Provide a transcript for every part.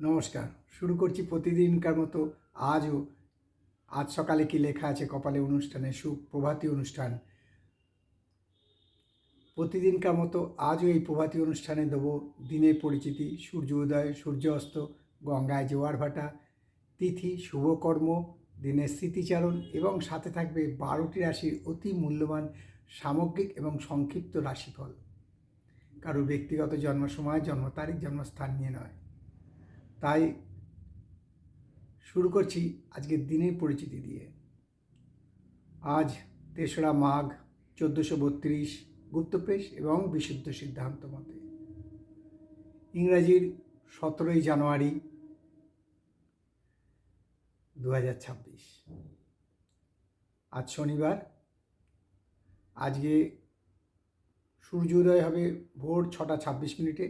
নমস্কার। শুরু করছি প্রতিদিনকার মতো আজও। আজ সকালে কি লেখা আছে কপালে অনুষ্ঠানে সুপ্রভাতী অনুষ্ঠান। প্রতিদিনকার মতো আজও এই প্রভাতী অনুষ্ঠানে দেবো দিনের পরিচিতি, সূর্য উদয়, সূর্য অস্ত, গঙ্গায় জোয়ার ভাটা, তিথি, শুভকর্ম, দিনের স্মৃতিচারণ এবং সাথে থাকবে 12টি রাশির অতি মূল্যবান সামগ্রিক এবং সংক্ষিপ্ত রাশিফল। কারো ব্যক্তিগত জন্ম সময়, জন্ম তারিখ, জন্মস্থান নিয়ে নয়। তাই শুরু করছি আজকের দিনের পরিচিতি দিয়ে। আজ 3রা মাঘ 1432 গুপ্তপ্রেস এবং বিশুদ্ধ সিদ্ধান্ত মতে, ইংরাজির 17ই জানুয়ারি 2026। আজ শনিবার। আজকে সূর্যোদয় হবে ভোর 6টা 26 মিনিটে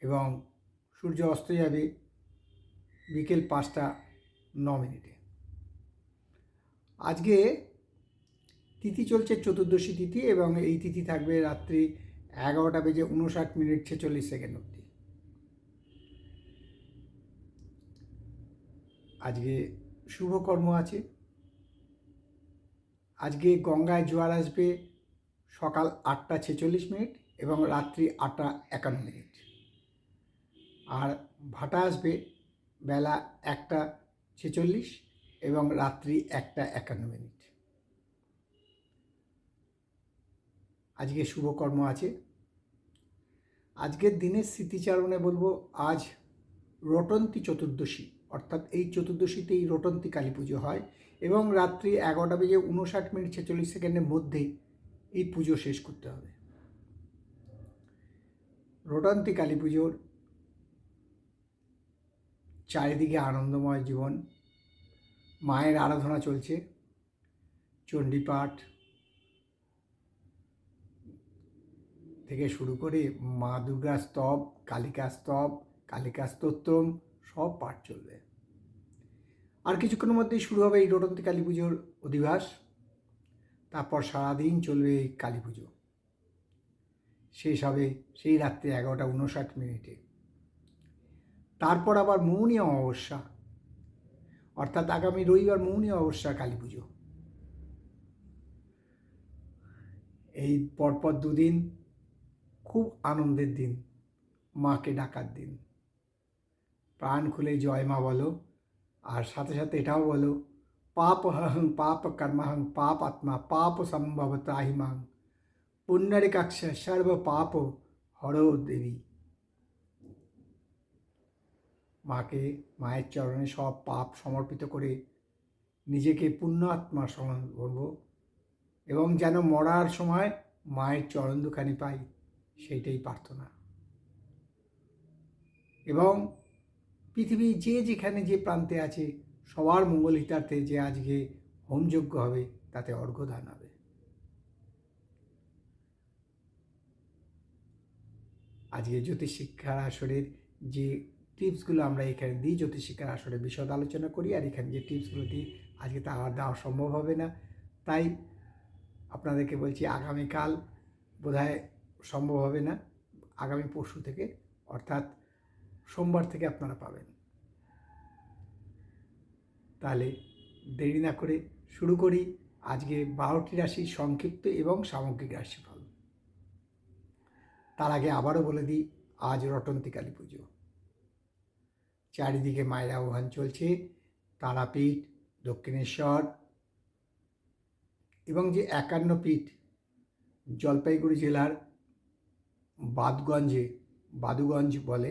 এবং সূর্য অস্ত যাবে বিকেল 5টা 9 মিনিটে। আজকে তিথি চলছে চতুর্দশী তিথি এবং এই তিথি থাকবে রাত্রি 11:59:46 অবধি। আজকে শুভকর্ম আছে। আজকে গঙ্গায় জোয়ার আসবে সকাল 8টা 46 মিনিট এবং রাত্রি 8টা 51 মিনিট। আর ভাটা আসবে বেলা 1টা 46 এবং রাত্রি 1টা 51 মিনিট। আজকে শুভকর্ম আছে। আজকের দিনের স্মৃতিচারণে বলবো, আজ রটন্তী চতুর্দশী, অর্থাৎ এই চতুর্দশীতেই রটন্তী কালী পুজো হয় এবং রাত্রি 11:59:46 মধ্যেই এই পুজো শেষ করতে হবে। রটন্তী কালী পুজোর চারিদিকে আনন্দময় জীবন, মায়ের আরাধনা চলছে, চণ্ডীপাঠ থেকে শুরু করে মা দুর্গা স্তব, কালিকা স্তব, কালিকা স্তোত্রম সব পাঠ চলবে। আর কিছুক্ষণের মধ্যেই শুরু হবে এই রটন্তী কালী পুজোর অধিবাস। তারপর সারাদিন চলবে এই কালী পুজো, শেষ হবে সেই রাত্রে 11টা 59 মিনিটে। তারপর আবার মৌনী অমাবস্যা, অর্থাৎ আগামী রবিবার মৌনী অমাবস্যা কালী পুজো। এই পরপর দুদিন খুব আনন্দের দিন, মাকে ডাকার দিন। প্রাণ খুলে জয় মা বলো, আর সাথে সাথে এটাও বলো, পাপ হহং পাপ কর্মহং পাপ আত্মা পাপ সম্ভব ত্রাহিমাং পুণ্যরিকাক্ষ সর্ব পাপ হরো দেবী। মাকে, মায়ের চরণে সব পাপ সমর্পিত করে নিজেকে পুণ্য আত্মা সমান করব এবং যেন মরার সময় মায়ের চরণ দুখানি পাই, সেইটাই প্রার্থনা। এবং পৃথিবীর যে যেখানে যে প্রান্তে আছে সবার মঙ্গল হিতার্থে যে আজকে হোমযজ্ঞ হবে, তাতে অর্ঘ্যদান হবে। আজকে জ্যোতিষশিক্ষার আসরের যে টিপসগুলো আমরা এখানে দিই, জ্যোতিষশিক্ষার আসরে বিশদ আলোচনা করি, আর এখানে যে টিপসগুলো দিই আজকে তা আর দেওয়া সম্ভব হবে না। তাই আপনাদেরকে বলছি, আগামীকাল বোধহয় সম্ভব হবে না, আগামী পরশু থেকে অর্থাৎ সোমবার থেকে আপনারা পাবেন। তাহলে দেরি না করে শুরু করি আজকে 12টি রাশির সংক্ষিপ্ত এবং সামগ্রিক রাশিফল। তার আগে আবারও বলে দিই, আজ রটন্তী কালী পুজো। চারিদিকে মায়ের আহ্বান চলছে। তারাপীঠ, দক্ষিণেশ্বর এবং যে 51 পীঠ জলপাইগুড়ি জেলার বাদুগঞ্জ বলে,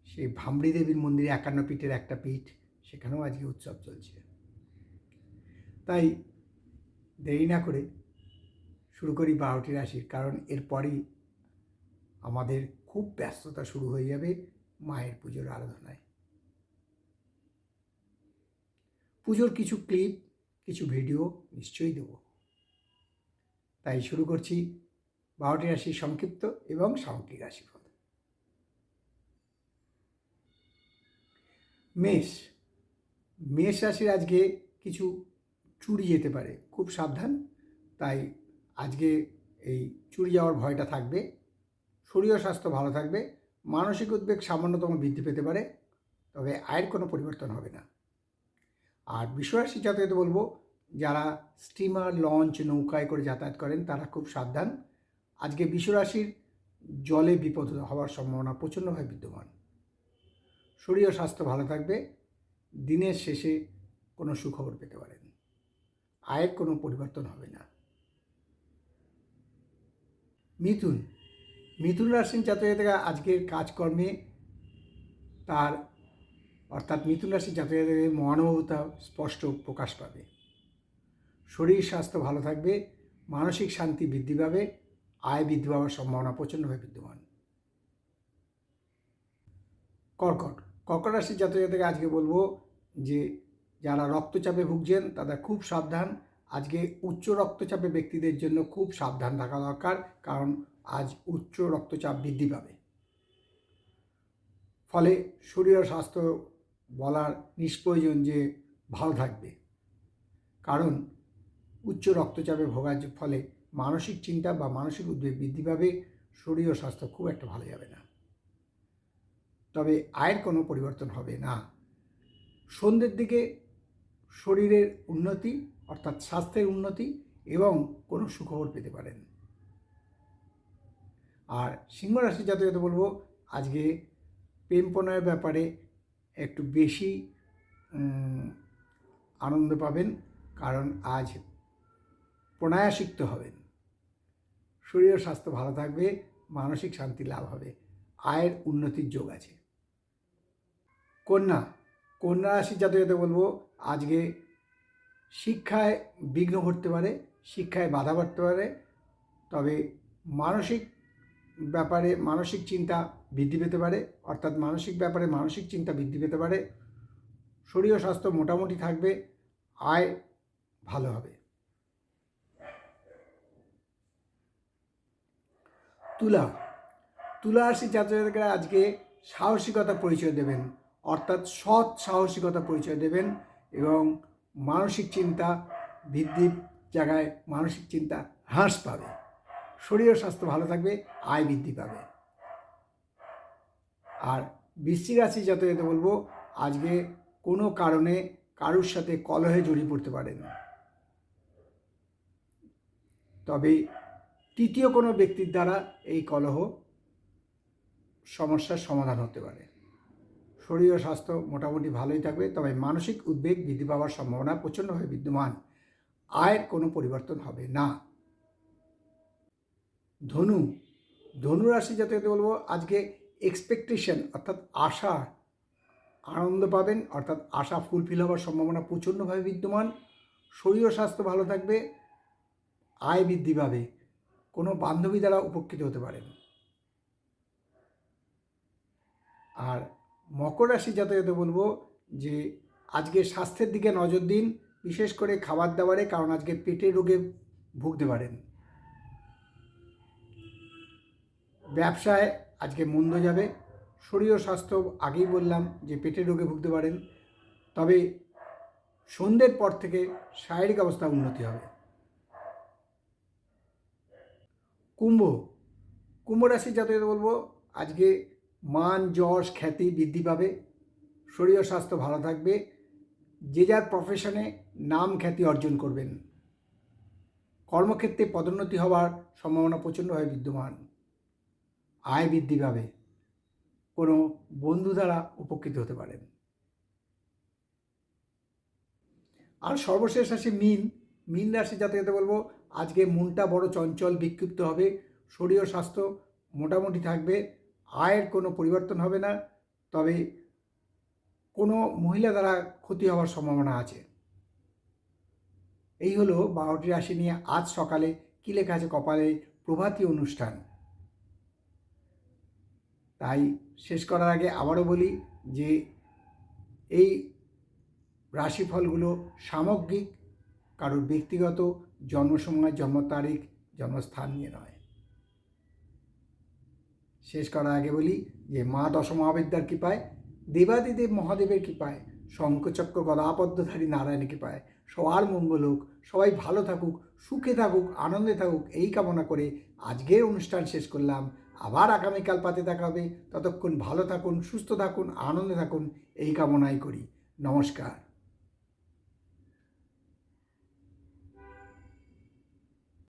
সেই ভামড়ি দেবীর মন্দিরে 51 পীঠের একটা পীঠ, সেখানেও আজকে উৎসব চলছে। তাই দেরি না করে শুরু করি 12টি রাশির, কারণ এরপরই আমাদের খুব ব্যস্ততা শুরু হয়ে যাবে মায়ের পুজোর আরাধনায়। পুজোর কিছু ক্লিপ, কিছু ভিডিও নিশ্চয়ই দেব। তাই শুরু করছি 12টি রাশির সংক্ষিপ্ত এবং সামগ্রিক রাশিফল। মেষ রাশির আজকে কিছু চুরি যেতে পারে, খুব সাবধান। তাই আজকে এই চুরি যাওয়ার ভয়টা থাকবে। শরীর স্বাস্থ্য ভালো থাকবে, মানসিক উদ্বেগ সামান্যতম বৃদ্ধি পেতে পারে। তবে আয়ের কোনো পরিবর্তন হবে না। আর বৃষরাশি জাতকদের বলবো, যারা স্টিমার, লঞ্চ, নৌকায় করে যাতায়াত করেন তারা খুব সাবধান। আজকে বৃষরাশির জলে বিপদ হওয়ার সম্ভাবনা প্রচণ্ডভাবে বিদ্যমান। শরীর ও স্বাস্থ্য ভালো থাকবে। দিনের শেষে কোনো সুখবর পেতে পারেন। আয়ের কোনো পরিবর্তন হবে না। মিথুন রাশির জাতকরা আজকের কাজকর্মে তার অর্থাৎ মিথুন রাশির জাতকদের মহানুভবতা স্পষ্ট প্রকাশ পাবে। শরীর স্বাস্থ্য ভালো থাকবে, মানসিক শান্তি বৃদ্ধি পাবে, আয় বৃদ্ধি পাওয়ার সম্ভাবনা প্রচণ্ডভাবে বিদ্যমান। কর্কট রাশির জাতকদের আজকে বলবো যে যারা রক্তচাপে ভুগছেন তারা খুব সাবধান। আজকে উচ্চ রক্তচাপে ব্যক্তিদের জন্য খুব সাবধান থাকা দরকার, কারণ আজ উচ্চ রক্তচাপ বৃদ্ধি পাবে। ফলে শরীর ও স্বাস্থ্য বলার নিষ্প্রয়োজন যে ভালো থাকবে, কারণ উচ্চ রক্তচাপে ভোগার ফলে মানসিক চিন্তা বা মানসিক উদ্বেগ বৃদ্ধি পাবে। শরীর ও স্বাস্থ্য খুব একটা ভালো যাবে না। তবে আয়ের কোনো পরিবর্তন হবে না। সন্ধ্যের দিকে শরীরের উন্নতি অর্থাৎ স্বাস্থ্যের উন্নতি এবং কোনো সুখবর পেতে পারেন। আর সিংহ রাশি জাতকদের বলবো আজকে প্রেম প্রণয়ের ব্যাপারে একটু বেশি আনন্দ পাবেন, কারণ আজ প্রণয়াসক্ত হবেন। শরীর ও স্বাস্থ্য ভালো থাকবে, মানসিক শান্তি লাভ হবে, আয়ের উন্নতির যোগ আছে। কন্যা রাশি জাতকদের বলবো আজকে শিক্ষায় বিঘ্ন ঘটতে পারে, শিক্ষায় বাধা পড়তে পারে। তবে মানসিক ব্যাপারে মানসিক চিন্তা বৃদ্ধি পেতে পারে, অর্থাৎ মানসিক ব্যাপারে মানসিক চিন্তা বৃদ্ধি পেতে পারে। শরীর ও স্বাস্থ্য মোটামুটি থাকবে, আয় ভালো হবে। তুলা রাশির জাতকরা আজকে সাহসিকতা পরিচয় দেবেন, অর্থাৎ সৎ সাহসিকতা পরিচয় দেবেন এবং মানসিক চিন্তা বৃদ্ধির জায়গায় মানসিক চিন্তা হ্রাস পাবে। শরীর ও স্বাস্থ্য ভালো থাকবে, আয় বৃদ্ধি পাবে। আর বৃশ্চিক রাশি জাতকদের বলবো আজকে কোনো কারণে কারুর সাথে কলহে জড়িয়ে পড়তে পারেন, তবে তৃতীয় কোনো ব্যক্তির দ্বারা এই কলহ সমস্যার সমাধান হতে পারে। শরীর ও স্বাস্থ্য মোটামুটি ভালোই থাকবে, তবে মানসিক উদ্বেগ বৃদ্ধি পাওয়ার সম্ভাবনা প্রচণ্ডভাবে বিদ্যমান। আয়ের কোনো পরিবর্তন হবে না। ধনু রাশি জাতকদের বলবো আজকে এক্সপেকটেশন অর্থাৎ আশা আনন্দ পাবেন, অর্থাৎ আশা ফুলফিল হওয়ার সম্ভাবনা প্রচণ্ডভাবে বিদ্যমান। শরীর ও স্বাস্থ্য ভালো থাকবে, আয় বৃদ্ধি পাবে, কোনো বান্ধবী দ্বারা উপকৃত হতে পারেন। আর মকর রাশি জাতকদের বলবো যে আজকে স্বাস্থ্যের দিকে নজর দিন, বিশেষ করে খাবার দাবারে, কারণ আজকে পেটের রোগে ভুগতে পারেন। ব্যবসায় আজকে মন্দ যাবে। শরীর ও স্বাস্থ্য আগেই বললাম যে পেটের রোগে ভুগতে পারেন, তবে সন্ধ্যের পর থেকে শারীরিক অবস্থা উন্নতি হবে। কুম্ভ রাশির জাতকদের বলবো আজকে মান, যশ, খ্যাতি বৃদ্ধি পাবে। শরীর ও স্বাস্থ্য ভালো থাকবে, যে যার প্রফেশনে নাম খ্যাতি অর্জন করবেন। কর্মক্ষেত্রে পদোন্নতি হওয়ার সম্ভাবনা প্রচণ্ডভাবে বিদ্যমান। আয় বৃদ্ধি পাবে, কোনো বন্ধু দ্বারা উপকৃত হতে পারেন। আর সর্বশেষ রাশি মীন রাশি জাতকদের বলবো আজকে মনটা বড় চঞ্চল, বিক্ষিপ্ত হবে। শরীর ও স্বাস্থ্য মোটামুটি থাকবে, আয়ের কোনো পরিবর্তন হবে না, তবে কোনো মহিলা দ্বারা ক্ষতি হওয়ার সম্ভাবনা আছে। এই হলো 12টি রাশি নিয়ে আজ সকালে কী লেখা আছে কপালে প্রভাতী অনুষ্ঠান। তাই শেষ করার আগে আবারও বলি যে এই রাশিফলগুলো সামগ্রিক, কারোর ব্যক্তিগত জন্ম সময়, জন্ম তারিখ, জন্মস্থান নিয়ে নয়। শেষ করার আগে বলি যে মা দশমহাবিদ্যার কৃপায়, দেবাদিদেব মহাদেবের কৃপায়, শঙ্খচক্র গদাপদ্মধারী নারায়ণের কৃপায় সবার মঙ্গল হোক, সবাই ভালো থাকুক, সুখে থাকুক, আনন্দে থাকুক, এই কামনা করে আজকের অনুষ্ঠান শেষ করলাম। আবার আগামীকাল পাতে দেখা হবে। ততক্ষণ ভালো থাকুন, সুস্থ থাকুন, আনন্দে থাকুন, এই কামনাই করি। নমস্কার।